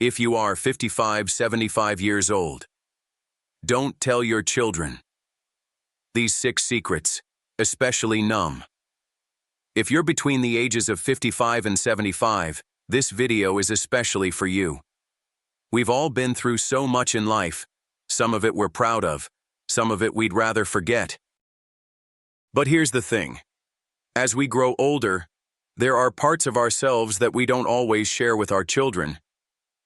if you are 55, 75 years old. Don't tell your children. These 6 secrets, especially numb. If you're between the ages of 55 and 75, this video is especially for you. We've all been through so much in life. Some of it we're proud of, some of it we'd rather forget. But here's the thing. As we grow older, there are parts of ourselves that we don't always share with our children.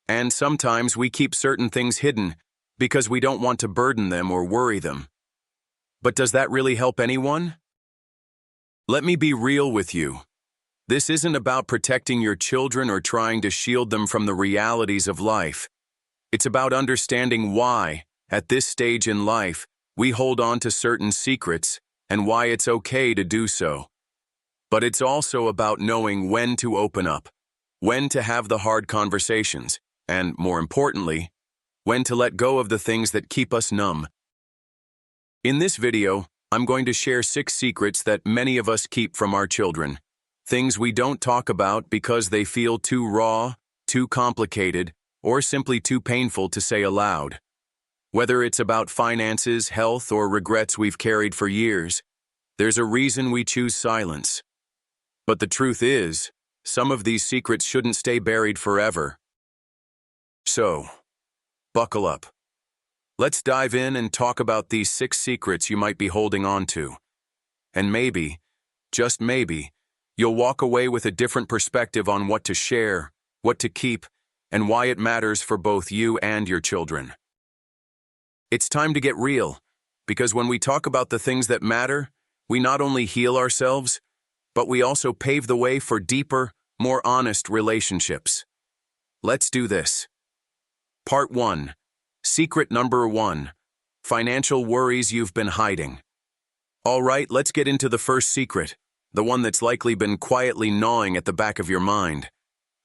And sometimes we keep certain things hidden because we don't want to burden them or worry them. But does that really help anyone? Let me be real with you. This isn't about protecting your children or trying to shield them from the realities of life. It's about understanding why, at this stage in life, we hold on to certain secrets and why it's okay to do so. But it's also about knowing when to open up, when to have the hard conversations, and, more importantly, when to let go of the things that keep us numb. In this video, I'm going to share 6 secrets that many of us keep from our children. Things we don't talk about because they feel too raw, too complicated, or simply too painful to say aloud. Whether it's about finances, health, or regrets we've carried for years, there's a reason we choose silence. But the truth is, some of these secrets shouldn't stay buried forever. So, buckle up. Let's dive in and talk about these 6 secrets you might be holding on to. And maybe, just maybe, you'll walk away with a different perspective on what to share, what to keep, and why it matters for both you and your children. It's time to get real, because when we talk about the things that matter, we not only heal ourselves, but we also pave the way for deeper, more honest relationships. Let's do this. Part 1. Secret number 1. Financial worries you've been hiding. All right, let's get into the first secret, the one that's likely been quietly gnawing at the back of your mind.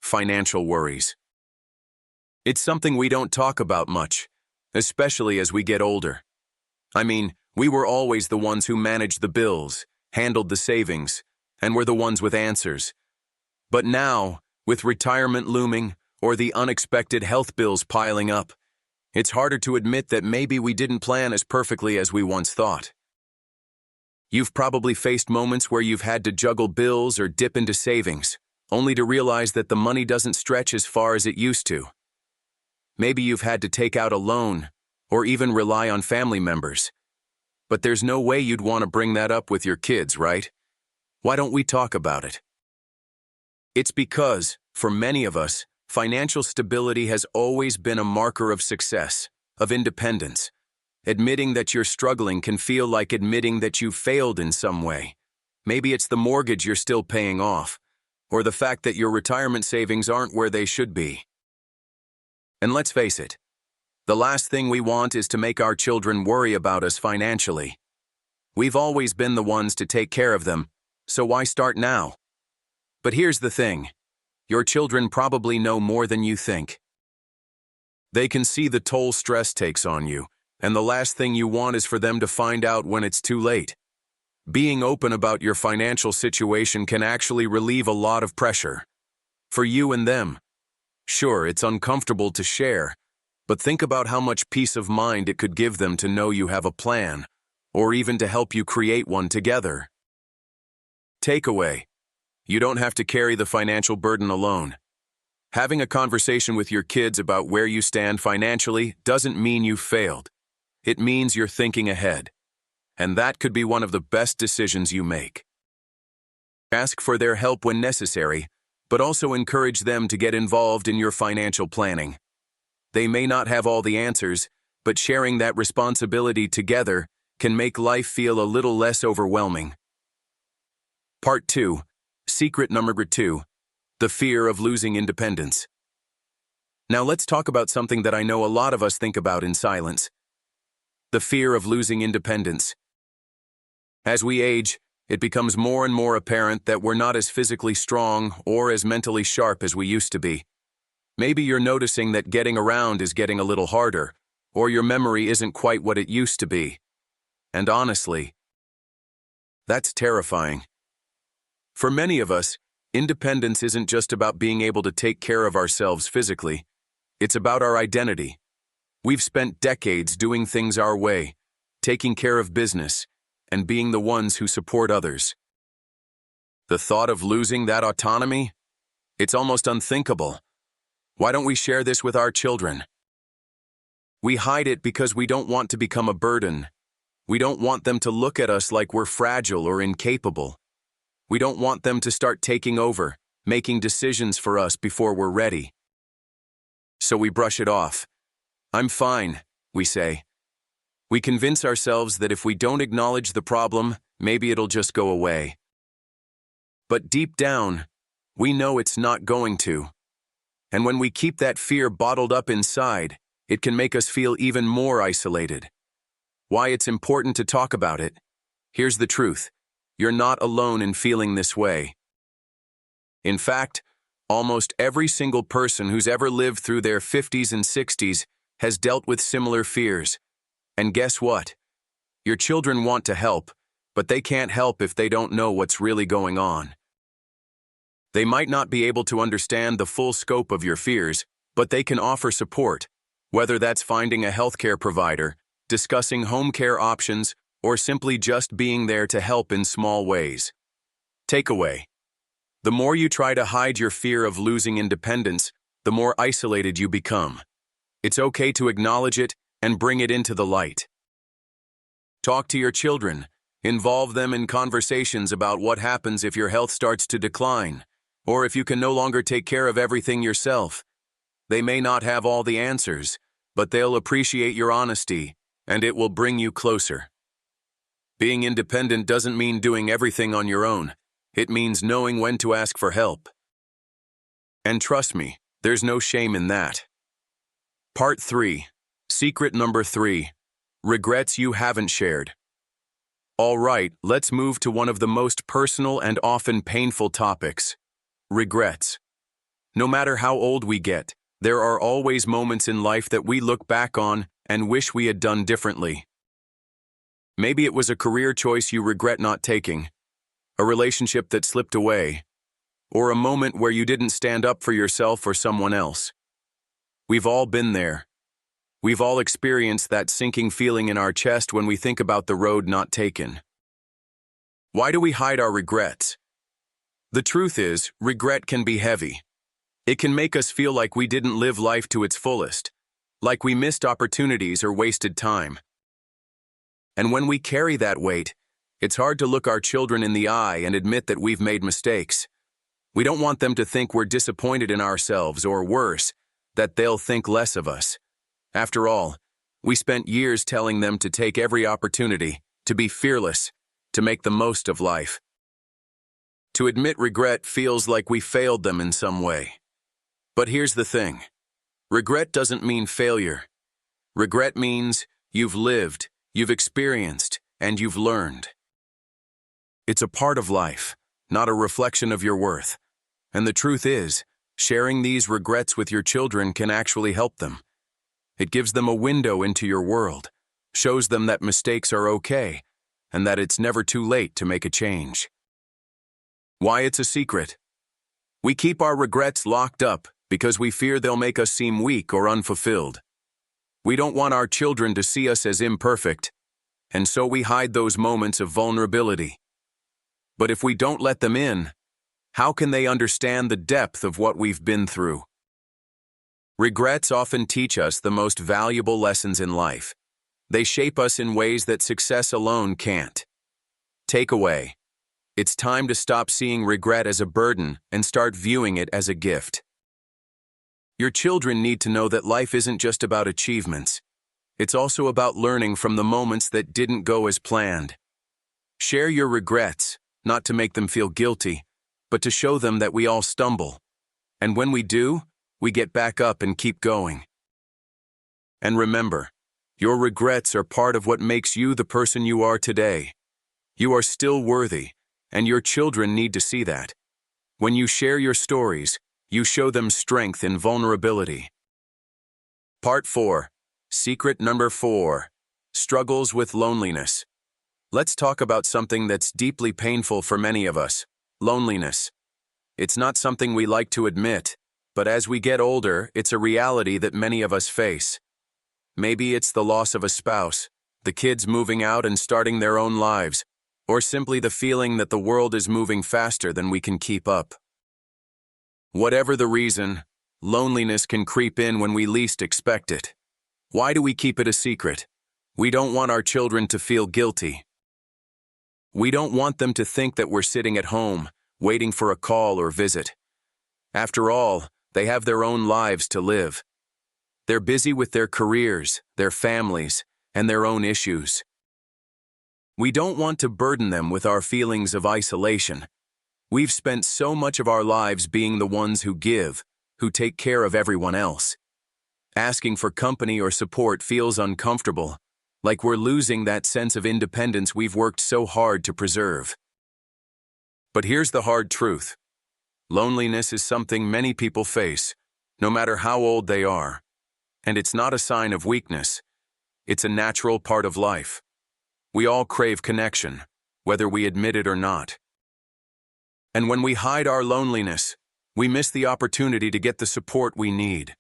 Financial worries. It's something we don't talk about much, especially as we get older. I mean, we were always the ones who managed the bills, handled the savings, and were the ones with answers. But now, with retirement looming or the unexpected health bills piling up, it's harder to admit that maybe we didn't plan as perfectly as we once thought. You've probably faced moments where you've had to juggle bills or dip into savings, only to realize that the money doesn't stretch as far as it used to. Maybe you've had to take out a loan or even rely on family members. But there's no way you'd want to bring that up with your kids, right? Why don't we talk about it? It's because, for many of us, financial stability has always been a marker of success, of independence. Admitting that you're struggling can feel like admitting that you've failed in some way. Maybe it's the mortgage you're still paying off, or the fact that your retirement savings aren't where they should be. And let's face it, the last thing we want is to make our children worry about us financially. We've always been the ones to take care of them, so why start now? But here's the thing. Your children probably know more than you think. They can see the toll stress takes on you, and the last thing you want is for them to find out when it's too late. Being open about your financial situation can actually relieve a lot of pressure. For you and them. Sure, it's uncomfortable to share, but think about how much peace of mind it could give them to know you have a plan, or even to help you create one together. Takeaway. You don't have to carry the financial burden alone. Having a conversation with your kids about where you stand financially doesn't mean you've failed. It means you're thinking ahead. And that could be one of the best decisions you make. Ask for their help when necessary, but also encourage them to get involved in your financial planning. They may not have all the answers, but sharing that responsibility together can make life feel a little less overwhelming. Part 2. Secret number 2. The fear of losing independence. Now let's talk about something that I know a lot of us think about in silence. The fear of losing independence. As we age, it becomes more and more apparent that we're not as physically strong or as mentally sharp as we used to be. Maybe you're noticing that getting around is getting a little harder, or your memory isn't quite what it used to be. And honestly, that's terrifying. For many of us, independence isn't just about being able to take care of ourselves physically. It's about our identity. We've spent decades doing things our way, taking care of business, and being the ones who support others. The thought of losing that autonomy? It's almost unthinkable. Why don't we share this with our children? We hide it because we don't want to become a burden. We don't want them to look at us like we're fragile or incapable. We don't want them to start taking over, making decisions for us before we're ready. So we brush it off. I'm fine, we say. We convince ourselves that if we don't acknowledge the problem, maybe it'll just go away. But deep down, we know it's not going to. And when we keep that fear bottled up inside, it can make us feel even more isolated. Why it's important to talk about it? Here's the truth. You're not alone in feeling this way. In fact, almost every single person who's ever lived through their 50s and 60s has dealt with similar fears. And guess what? Your children want to help, but they can't help if they don't know what's really going on. They might not be able to understand the full scope of your fears, but they can offer support, whether that's finding a healthcare provider, discussing home care options, or simply just being there to help in small ways. Takeaway: the more you try to hide your fear of losing independence, the more isolated you become. It's okay to acknowledge it and bring it into the light. Talk to your children. Involve them in conversations about what happens if your health starts to decline, or if you can no longer take care of everything yourself. They may not have all the answers, but they'll appreciate your honesty, and it will bring you closer. Being independent doesn't mean doing everything on your own. It means knowing when to ask for help. And trust me, there's no shame in that. Part 3. Secret number 3. Regrets you haven't shared. All right, let's move to one of the most personal and often painful topics: regrets. No matter how old we get, there are always moments in life that we look back on and wish we had done differently. Maybe it was a career choice you regret not taking, a relationship that slipped away, or a moment where you didn't stand up for yourself or someone else. We've all been there. We've all experienced that sinking feeling in our chest when we think about the road not taken. Why do we hide our regrets? The truth is, regret can be heavy. It can make us feel like we didn't live life to its fullest, like we missed opportunities or wasted time. And when we carry that weight, it's hard to look our children in the eye and admit that we've made mistakes. We don't want them to think we're disappointed in ourselves, or worse, that they'll think less of us. After all, we spent years telling them to take every opportunity, to be fearless, to make the most of life. To admit regret feels like we failed them in some way. But here's the thing. Regret doesn't mean failure. Regret means you've lived, you've experienced, and you've learned. It's a part of life, not a reflection of your worth. And the truth is, sharing these regrets with your children can actually help them. It gives them a window into your world, shows them that mistakes are okay, and that it's never too late to make a change. Why it's a secret? We keep our regrets locked up because we fear they'll make us seem weak or unfulfilled. We don't want our children to see us as imperfect, and so we hide those moments of vulnerability. But if we don't let them in, how can they understand the depth of what we've been through? Regrets often teach us the most valuable lessons in life. They shape us in ways that success alone can't. Takeaway: it's time to stop seeing regret as a burden and start viewing it as a gift. Your children need to know that life isn't just about achievements. It's also about learning from the moments that didn't go as planned. Share your regrets, not to make them feel guilty, but to show them that we all stumble. And when we do, we get back up and keep going. And remember, your regrets are part of what makes you the person you are today. You are still worthy, and your children need to see that. When you share your stories, you show them strength in vulnerability. Part 4. Secret number 4. Struggles with loneliness. Let's talk about something that's deeply painful for many of us: loneliness. It's not something we like to admit, but as we get older, it's a reality that many of us face. Maybe it's the loss of a spouse, the kids moving out and starting their own lives, or simply the feeling that the world is moving faster than we can keep up. Whatever the reason, loneliness can creep in when we least expect it. Why do we keep it a secret? We don't want our children to feel guilty. We don't want them to think that we're sitting at home, waiting for a call or visit. After all, they have their own lives to live. They're busy with their careers, their families, and their own issues. We don't want to burden them with our feelings of isolation. We've spent so much of our lives being the ones who give, who take care of everyone else. Asking for company or support feels uncomfortable, like we're losing that sense of independence we've worked so hard to preserve. But here's the hard truth. Loneliness is something many people face, no matter how old they are. And it's not a sign of weakness. It's a natural part of life. We all crave connection, whether we admit it or not. And when we hide our loneliness, we miss the opportunity to get the support we need.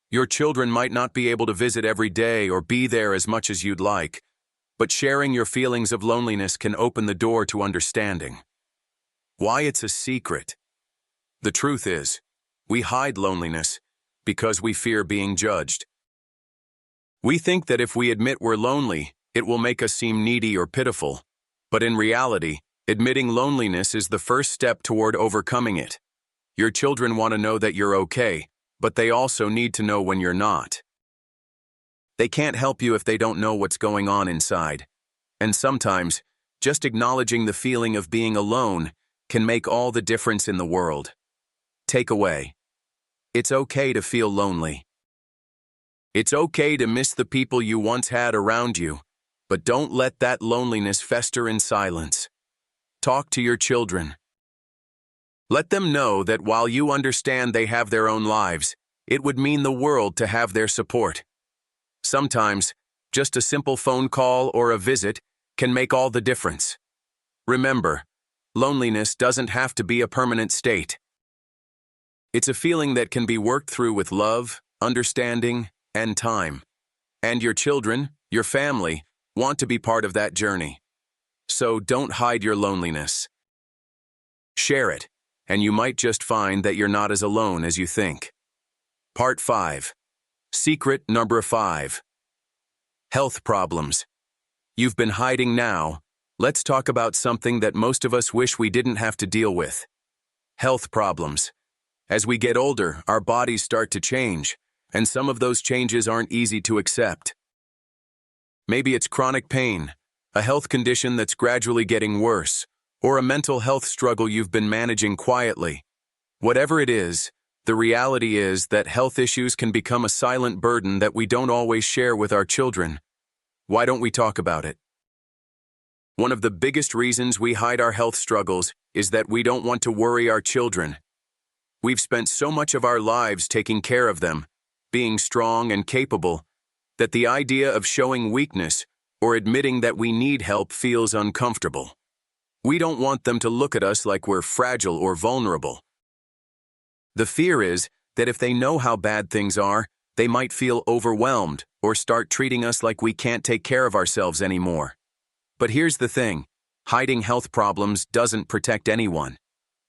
Your children might not be able to visit every day or be there as much as you'd like, but sharing your feelings of loneliness can open the door to understanding. Why it's a secret? The truth is, we hide loneliness because we fear being judged. We think that if we admit we're lonely, it will make us seem needy or pitiful, but in reality, admitting loneliness is the first step toward overcoming it. Your children want to know that you're okay, but they also need to know when you're not. They can't help you if they don't know what's going on inside. And sometimes, just acknowledging the feeling of being alone can make all the difference in the world. Takeaway: it's okay to feel lonely. It's okay to miss the people you once had around you, but don't let that loneliness fester in silence. Talk to your children. Let them know that while you understand they have their own lives, it would mean the world to have their support. Sometimes, just a simple phone call or a visit can make all the difference. Remember, loneliness doesn't have to be a permanent state. It's a feeling that can be worked through with love, understanding, and time. And your children, your family, want to be part of that journey. So don't hide your loneliness. Share it, and you might just find that you're not as alone as you think. Part 5. Secret number 5. Health problems. You've been hiding now. Let's talk about something that most of us wish we didn't have to deal with. Health problems. As we get older, our bodies start to change, and some of those changes aren't easy to accept. Maybe it's chronic pain, a health condition that's gradually getting worse, or a mental health struggle you've been managing quietly. Whatever it is, the reality is that health issues can become a silent burden that we don't always share with our children. Why don't we talk about it? One of the biggest reasons we hide our health struggles is that we don't want to worry our children. We've spent so much of our lives taking care of them, being strong and capable, that the idea of showing weakness or admitting that we need help feels uncomfortable. We don't want them to look at us like we're fragile or vulnerable. The fear is that if they know how bad things are, they might feel overwhelmed or start treating us like we can't take care of ourselves anymore. But here's the thing: hiding health problems doesn't protect anyone.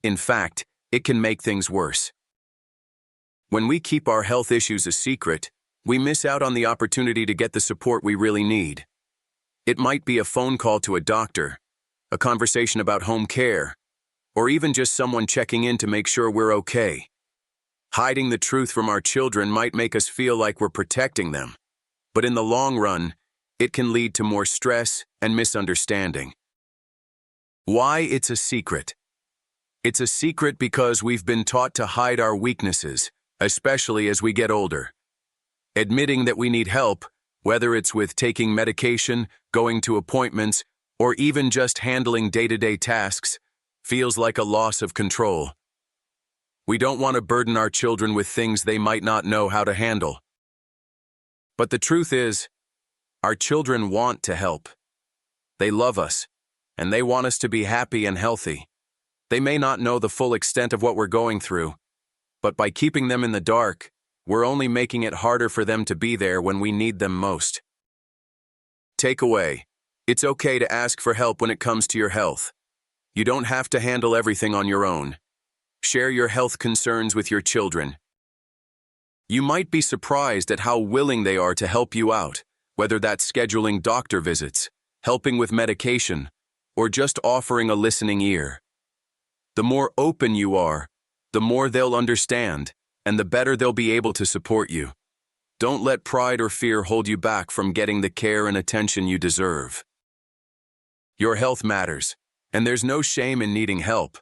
In fact, it can make things worse. When we keep our health issues a secret, we miss out on the opportunity to get the support we really need. It might be a phone call to a doctor, a conversation about home care, or even just someone checking in to make sure we're okay. Hiding the truth from our children might make us feel like we're protecting them, but in the long run, it can lead to more stress and misunderstanding. Why it's a secret? It's a secret because we've been taught to hide our weaknesses, especially as we get older. Admitting that we need help, whether it's with taking medication, going to appointments, or even just handling day-to-day tasks, feels like a loss of control. We don't want to burden our children with things they might not know how to handle. But the truth is, our children want to help. They love us, and they want us to be happy and healthy. They may not know the full extent of what we're going through, But by keeping them in the dark, we're only making it harder for them to be there when we need them most. Takeaway: it's okay to ask for help when it comes to your health. You don't have to handle everything on your own. Share your health concerns with your children. You might be surprised at how willing they are to help you out, whether that's scheduling doctor visits, helping with medication, or just offering a listening ear. The more open you are, the more they'll understand, and the better they'll be able to support you. Don't let pride or fear hold you back from getting the care and attention you deserve. Your health matters, and there's no shame in needing help.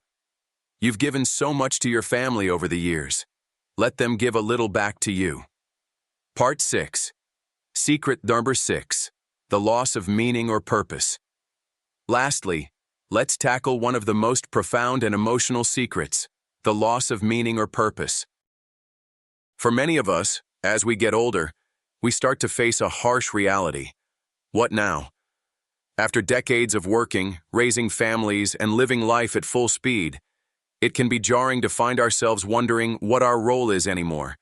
You've given so much to your family over the years. Let them give a little back to you. Part 6. Secret number 6. The loss of meaning or purpose. Lastly, let's tackle one of the most profound and emotional secrets: the loss of meaning or purpose. For many of us, as we get older, we start to face a harsh reality. What now? After decades of working, raising families, and living life at full speed, it can be jarring to find ourselves wondering what our role is anymore.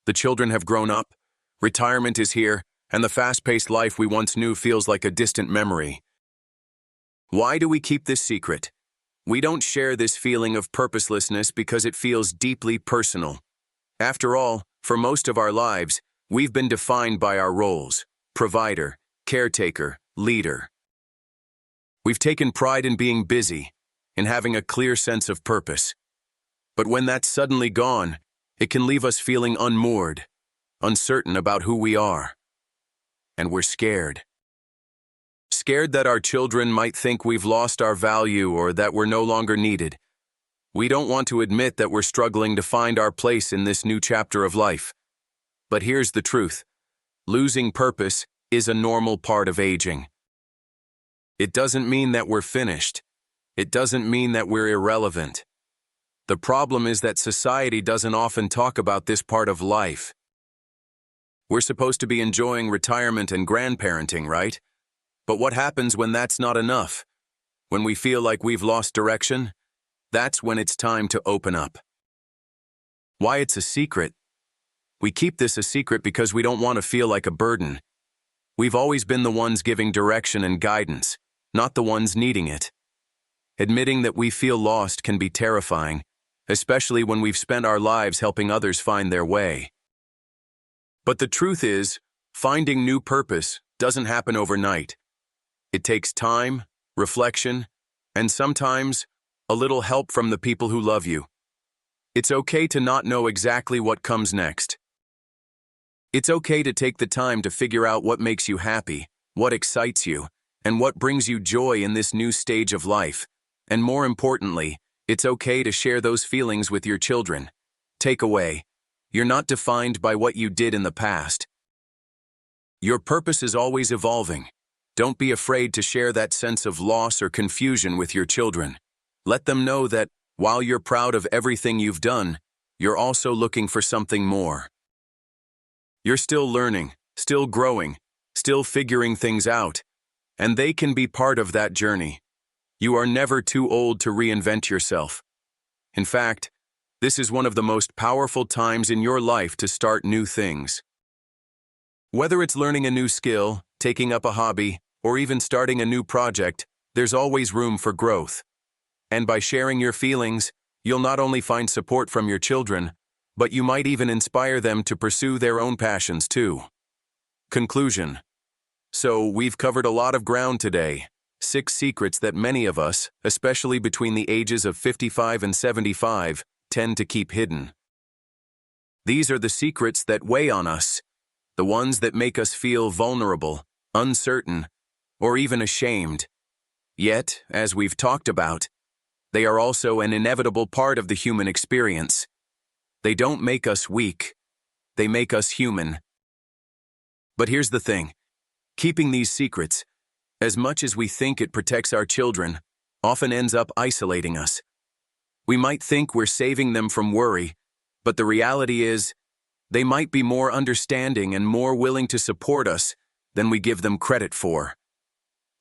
The children have grown up, retirement is here, and the fast-paced life we once knew feels like a distant memory. Why do we keep this secret? We don't share this feeling of purposelessness because it feels deeply personal. After all, for most of our lives, we've been defined by our roles: provider, caretaker, leader. We've taken pride in being busy, in having a clear sense of purpose. But when that's suddenly gone, it can leave us feeling unmoored, uncertain about who we are. And we're scared. Scared that our children might think we've lost our value or that we're no longer needed. We don't want to admit that we're struggling to find our place in this new chapter of life. But here's the truth: losing purpose is a normal part of aging. It doesn't mean that we're finished. It doesn't mean that we're irrelevant. The problem is that society doesn't often talk about this part of life. We're supposed to be enjoying retirement and grandparenting, right? But what happens when that's not enough? When we feel like we've lost direction? That's when it's time to open up. Why it's a secret? We keep this a secret because we don't want to feel like a burden. We've always been the ones giving direction and guidance, not the ones needing it. Admitting that we feel lost can be terrifying, especially when we've spent our lives helping others find their way. But the truth is, finding new purpose doesn't happen overnight. It takes time, reflection, and sometimes a little help from the people who love you. It's okay to not know exactly what comes next. It's okay to take the time to figure out what makes you happy, what excites you, and what brings you joy in this new stage of life. And more importantly, it's okay to share those feelings with your children. Takeaway: you're not defined by what you did in the past. Your purpose is always evolving. Don't be afraid to share that sense of loss or confusion with your children. Let them know that, while you're proud of everything you've done, you're also looking for something more. You're still learning, still growing, still figuring things out, and they can be part of that journey. You are never too old to reinvent yourself. In fact, this is one of the most powerful times in your life to start new things. Whether it's learning a new skill, taking up a hobby, or even starting a new project, there's always room for growth. And by sharing your feelings, you'll not only find support from your children, but you might even inspire them to pursue their own passions too. Conclusion. So, we've covered a lot of ground today. 6 secrets that many of us, especially between the ages of 55 and 75, tend to keep hidden. These are the secrets that weigh on us, the ones that make us feel vulnerable, uncertain, or even ashamed. Yet, as we've talked about, they are also an inevitable part of the human experience. They don't make us weak. They make us human. But here's the thing. Keeping these secrets, as much as we think it protects our children, often ends up isolating us. We might think we're saving them from worry, but the reality is, they might be more understanding and more willing to support us than we give them credit for.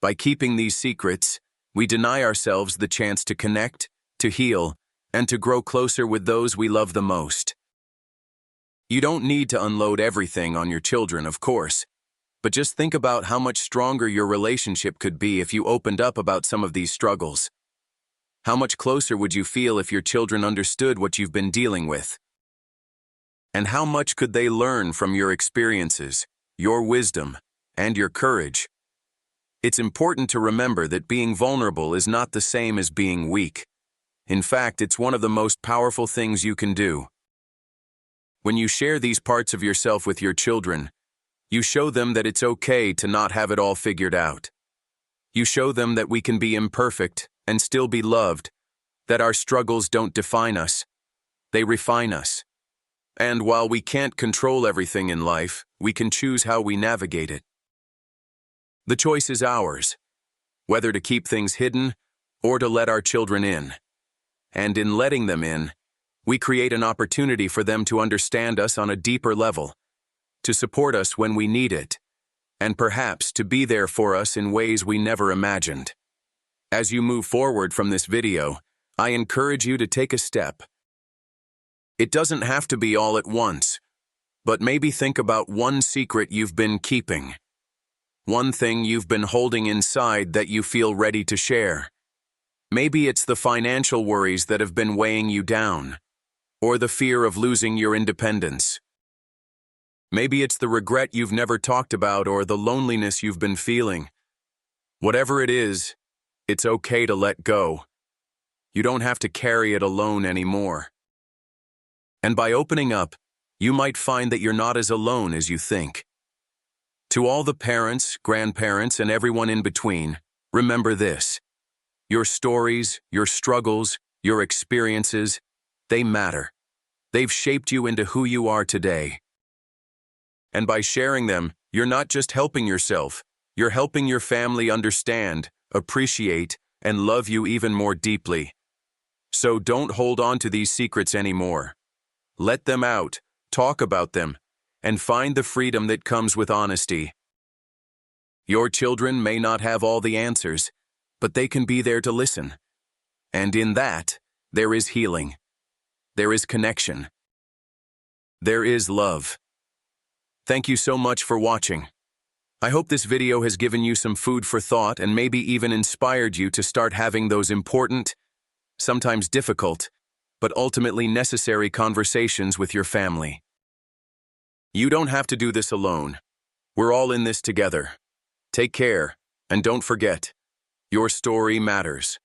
By keeping these secrets, we deny ourselves the chance to connect, to heal, and to grow closer with those we love the most. You don't need to unload everything on your children, of course, but just think about how much stronger your relationship could be if you opened up about some of these struggles. How much closer would you feel if your children understood what you've been dealing with? And how much could they learn from your experiences, your wisdom, and your courage? It's important to remember that being vulnerable is not the same as being weak. In fact, it's one of the most powerful things you can do. When you share these parts of yourself with your children, you show them that it's okay to not have it all figured out. You show them that we can be imperfect and still be loved, that our struggles don't define us, they refine us. And while we can't control everything in life, we can choose how we navigate it. The choice is ours, whether to keep things hidden or to let our children in. And in letting them in, we create an opportunity for them to understand us on a deeper level, to support us when we need it, and perhaps to be there for us in ways we never imagined. As you move forward from this video, I encourage you to take a step. It doesn't have to be all at once, but maybe think about one secret you've been keeping. One thing you've been holding inside that you feel ready to share. Maybe it's the financial worries that have been weighing you down, or the fear of losing your independence. Maybe it's the regret you've never talked about or the loneliness you've been feeling. Whatever it is, it's okay to let go. You don't have to carry it alone anymore. And by opening up, you might find that you're not as alone as you think. To all the parents, grandparents, and everyone in between, remember this. Your stories, your struggles, your experiences, they matter. They've shaped you into who you are today. And by sharing them, you're not just helping yourself, you're helping your family understand, appreciate, and love you even more deeply. So don't hold on to these secrets anymore. Let them out, talk about them, and find the freedom that comes with honesty. Your children may not have all the answers, but they can be there to listen. And in that, there is healing. There is connection. There is love. Thank you so much for watching. I hope this video has given you some food for thought and maybe even inspired you to start having those important, sometimes difficult, but ultimately necessary conversations with your family. You don't have to do this alone. We're all in this together. Take care, and don't forget, your story matters.